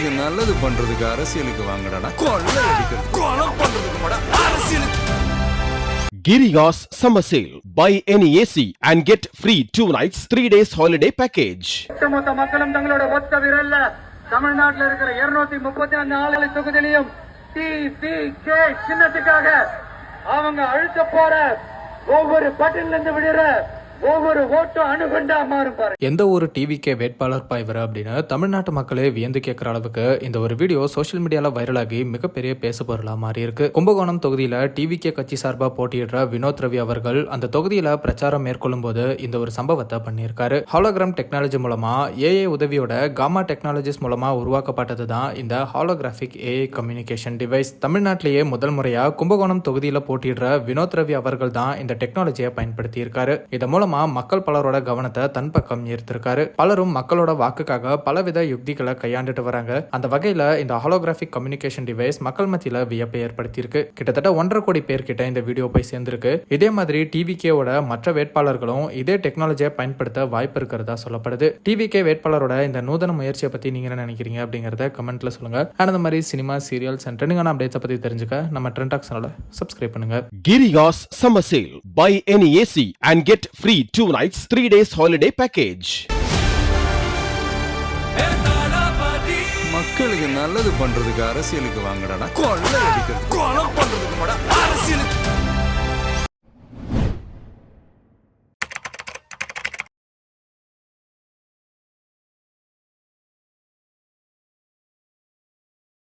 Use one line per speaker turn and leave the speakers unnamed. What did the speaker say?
மக்களுக்கு நல்லது பண்றதுக்கு அரசியலுக்கு வாங்கடா, கொள்ளை அடிக்கிறது கொலை பண்றதுக்கு அரசியலுக்கு.
Girigas Summer Sale. Buy any AC and get free 2 nights 3 days holiday package.
ஒட்டுமொத்த மக்களும் தங்களோட ஒத்த விரல்ல தமிழ்நாட்டில் இருக்கிற 234 தொகுதியிலையும் TVK சின்னத்துக்காக அவங்க அழுத்த போற ஒவ்வொரு பட்டியல இருந்து விடுற ஒவ்வொரு ஓட்டும் அணுகுண்டா மாறும் பாரு.
எந்த ஒரு டிவிகே வேட்பாளர் பாய்வர் அப்படின்னு தமிழ்நாட்டு மக்களே வியந்து கேட்கிற அளவுக்கு இந்த ஒரு வீடியோ சோசியல் மீடியால வைரலாகி மிகப்பெரிய பேசு பொருளா மாறி இருக்கு. கும்பகோணம் தொகுதியில டிவிகே கட்சி சார்பா போட்டியிடுற வினோத் ரவி அவர்கள் அந்த தொகுதியில பிரச்சாரம் மேற்கொள்ளும் போது இந்த ஒரு சம்பவத்தை பண்ணியிருக்காரு. ஹாலோகிராம் டெக்னாலஜி மூலமா ஏஐ உதவியோட காமா டெக்னாலஜிஸ் மூலமா உருவாக்கப்பட்டது தான் இந்த ஹாலோகிராபிக் ஏஐ கம்யூனிகேஷன் டிவைஸ். தமிழ்நாட்டிலேயே முதல் முறையா கும்பகோணம் தொகுதியில போட்டியிடுற வினோத் ரவி அவர்கள் தான் இந்த டெக்னாலஜியை பயன்படுத்தி இருக்காரு. இதன் மூலமா மக்கள் பலரோட கவனத்தை தன் பக்கம் ஈர்த்திருக்காரு. பலரும் மக்களோட வாக்குக்காக பலவித யுக்திகளை கையாண்டுட்டு வராங்க. அந்த வகையில இந்த ஹாலோகிராபிக் கம்யூனிகேஷன் டிவைஸ் மக்கள் மத்தியில வியப்பை ஏற்படுத்தி இருக்கு. கிட்டத்தட்ட 1.5 கோடி பேர்கிட்ட இந்த வீடியோ போய் சேர்ந்திருக்கு. இதே மாதிரி டிவிகேவோட மற்ற வேட்பாளர்களும் இதே டெக்னாலஜியை பயன்படுத்த வாய்ப்பு இருக்கிறதா சொல்லப்படுது. டிவிகே வேட்பாளரோட இந்த நூதன முயற்சியை பத்தி நீங்க என்ன நினைக்கிறீங்க அப்படிங்கறத கமெண்ட்ல சொல்லுங்க. அந்த மாதிரி சினிமா, சீரியல்ஸ் அண்ட் ட்ரெண்டிங்கான அப்டேட்ஸ் பத்தி தெரிஞ்சுக்க நம்ம ட்ரெண்ட் டாக் சேனலை சப்ஸ்கிரைப் பண்ணுங்க.
Girigas Summer Sale. Buy any AC and get free 2 nights 3 days holiday package.
மக்களுக்கு நல்லது பண்றதுக்கு அரசியலுக்கு வாங்கடா, கொள்ளை அடிக்கிறது